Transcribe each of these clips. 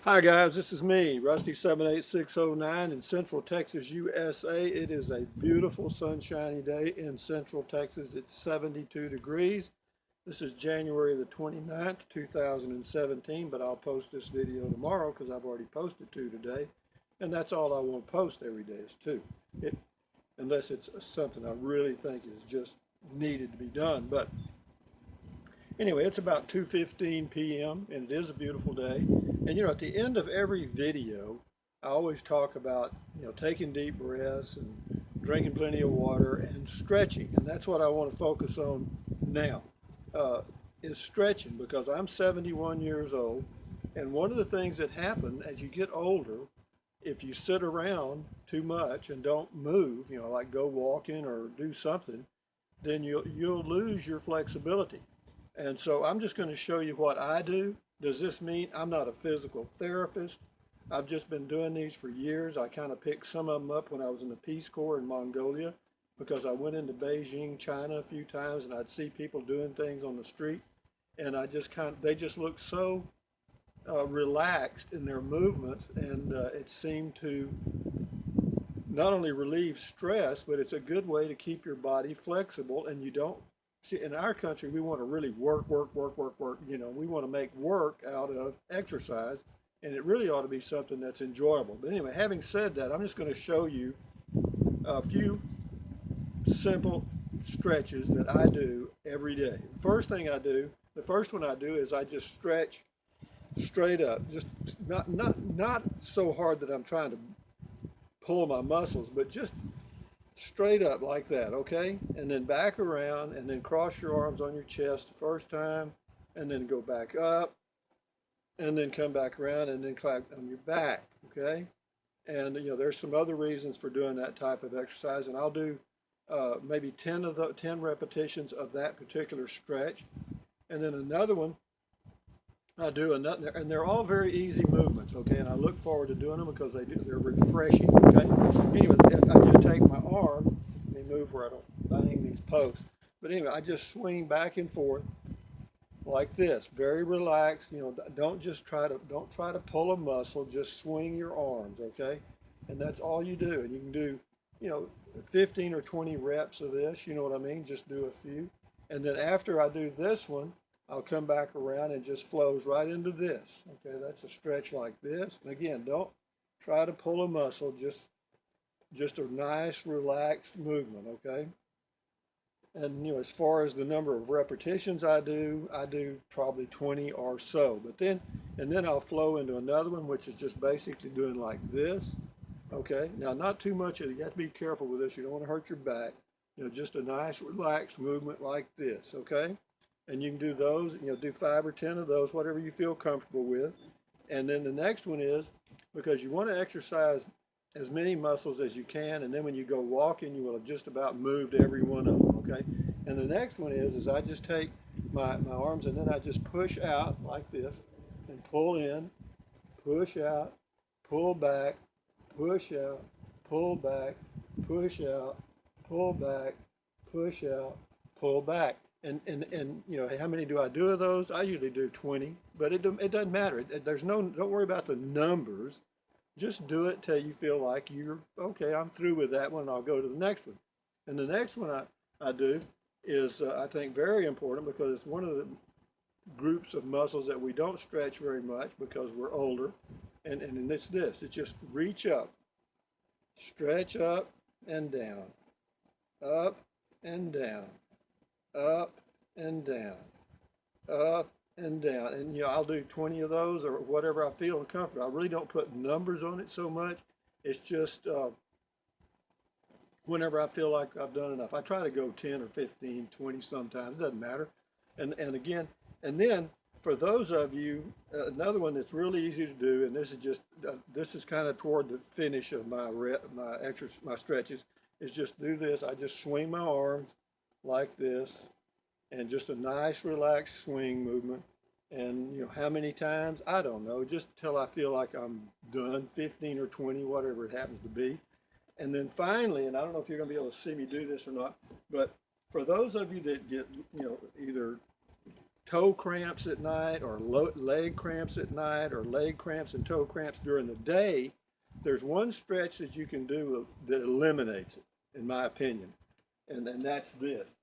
Hi guys, this is me, Rusty78609 in Central Texas, USA. It is a beautiful sunshiny day in Central Texas. It's 72 degrees. This is January the 29th, 2017, but I'll post this video tomorrow because I've already posted two today. And that's all I want to post every day is two. Unless it's something I really think is just needed to be done. But anyway, it's about 2:15 p.m. and it is a beautiful day. And at the end of every video, I always talk about, taking deep breaths and drinking plenty of water and stretching. And that's what I want to focus on now, uh, is stretching because I'm 71 years old. And one of the things that happen as you get older, if you sit around too much and don't move, like go walking or do something, then you'll lose your flexibility. And so I'm just going to show you what I do. Does this mean I'm not a physical therapist? I've just been doing these for years. I kind of picked some of them up when I was in the Peace Corps in Mongolia because I went into Beijing, China a few times and I'd see people doing things on the street and they just looked so relaxed in their movements and it seemed to not only relieve stress, but it's a good way to keep your body flexible and you don't see in our country we want to really work, work, work, work, work. We want to make work out of exercise and it really ought to be something that's enjoyable. But anyway, having said that, I'm just going to show you a few simple stretches that I do every day. The first one I do is I just stretch straight up, just not so hard that I'm trying to pull my muscles, but just straight up like that, okay? And then back around and then cross your arms on your chest the first time and then go back up and then come back around and then clap on your back, okay? And there's some other reasons for doing that type of exercise and I'll do maybe 10 repetitions of that particular stretch. And then another one I do another, and they're all very easy movements, okay? And I look forward to doing them because they're refreshing, okay? Anyway, I just take my arm, let me move where I don't bang these posts. But anyway, I just swing back and forth like this, very relaxed. Don't try to pull a muscle, just swing your arms, okay? And that's all you do. And you can do, you know, 15 or 20 reps of this, you know what I mean? Just do a few. And then after I do this one, I'll come back around and just flows right into this. Okay, that's a stretch like this. And again, don't try to pull a muscle, just a nice relaxed movement, okay? And as far as the number of repetitions I do probably 20 or so. And then I'll flow into another one, which is just basically doing like this. Okay. Now, not too much of it. You have to be careful with this. You don't want to hurt your back. Just a nice relaxed movement like this. Okay. And you can do those. Do 5 or 10 of those, whatever you feel comfortable with. And then the next one is because you want to exercise as many muscles as you can, and then when you go walking, you will have just about moved every one of them, okay? And the next one is I just take my arms and then I just push out like this and pull in, push out, pull back, push out, pull back, push out, pull back, push out, pull back. And how many do I do of those? I usually do 20, but it doesn't matter. Don't worry about the numbers. Just do it till you feel like you're okay. I'm through with that one. I'll go to the next one. And the next one I do is I think very important because it's one of the groups of muscles that we don't stretch very much because we're older. And it's this. It's just reach up, stretch up and down, up and down, up and down, up and down. And I'll do 20 of those or whatever I feel comfortable. I really don't put numbers on it so much. It's just whenever I feel like I've done enough. I try to go 10 or 15, 20 sometimes. It doesn't matter. And again, and then for those of you, another one that's really easy to do, and this is kind of toward the finish of my stretches, is just do this. I just swing my arms like this, and just a nice relaxed swing movement. And how many times? I don't know, just till I feel like I'm done, 15 or 20, whatever it happens to be. And then finally, and I don't know if you're going to be able to see me do this or not, but for those of you that get, either toe cramps at night, or leg cramps at night, or leg cramps and toe cramps during the day, there's one stretch that you can do that eliminates it, in my opinion, and that's this.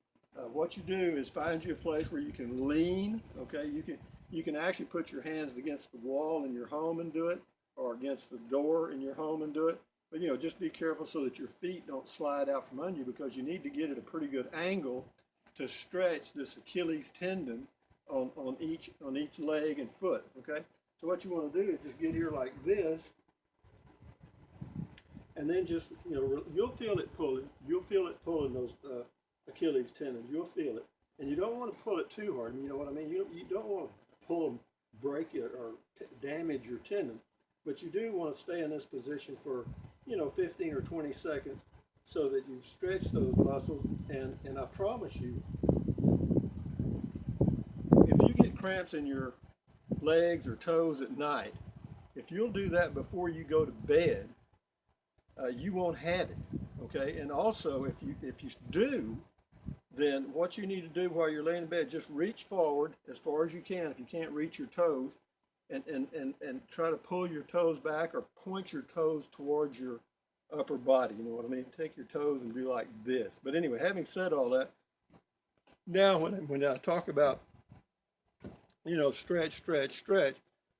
What you do is find you a place where you can lean. Okay, you can actually put your hands against the wall in your home and do it, or against the door in your home and do it. But just be careful so that your feet don't slide out from under you, because you need to get at a pretty good angle to stretch this Achilles tendon on each leg and foot. Okay, so what you want to do is just get here like this, and then just you'll feel it pulling. You'll feel it pulling those Achilles tendons. You'll feel it, and you don't want to pull it too hard. You know what I mean? You don't want to pull them, break it, or damage your tendon. But you do want to stay in this position for 15 or 20 seconds, so that you stretch those muscles. And I promise you, if you get cramps in your legs or toes at night, if you'll do that before you go to bed, you won't have it. Okay, and also if you do, then what you need to do while you're laying in bed, just reach forward as far as you can. If you can't reach your toes, and try to pull your toes back, or point your toes towards your upper body. You know what I mean? Take your toes and do like this. But anyway, having said all that, now when I talk about stretch,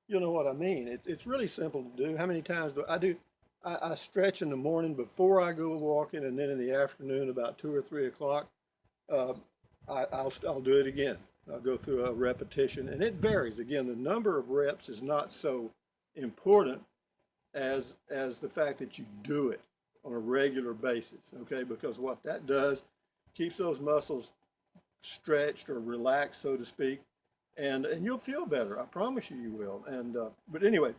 you'll know what I mean. It's really simple to do. How many times do I do? I stretch in the morning before I go walking, and then in the afternoon about 2 or 3 o'clock, I'll do it again. I'll go through a repetition, and it varies. Again, the number of reps is not so important as the fact that you do it on a regular basis. Okay, because what that does, keeps those muscles stretched or relaxed, so to speak, and you'll feel better. I promise you will. And but anyway,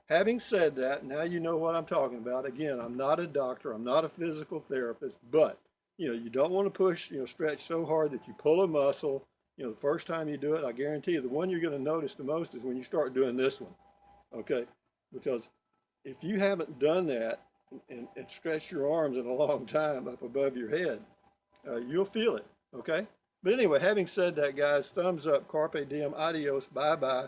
having said that, now you know what I'm talking about. Again, I'm not a doctor. I'm not a physical therapist, but you don't want to push, stretch so hard that you pull a muscle. The first time you do it, I guarantee you, the one you're going to notice the most is when you start doing this one. Okay, because if you haven't done that and stretched your arms in a long time up above your head, you'll feel it. Okay. But anyway, having said that, guys, thumbs up, carpe diem, adios, bye-bye.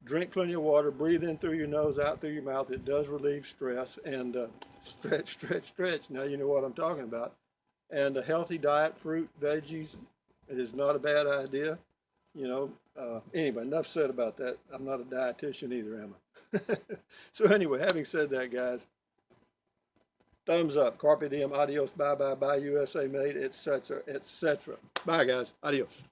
Drink plenty of water, breathe in through your nose, out through your mouth. It does relieve stress. And stretch. Now you know what I'm talking about. And a healthy diet, fruit, veggies, is not a bad idea. Anyway, enough said about that. I'm not a dietitian either, am I? So anyway, having said that, guys, thumbs up, carpe diem, adios, bye, USA made, etc., etc. Bye, guys. Adios.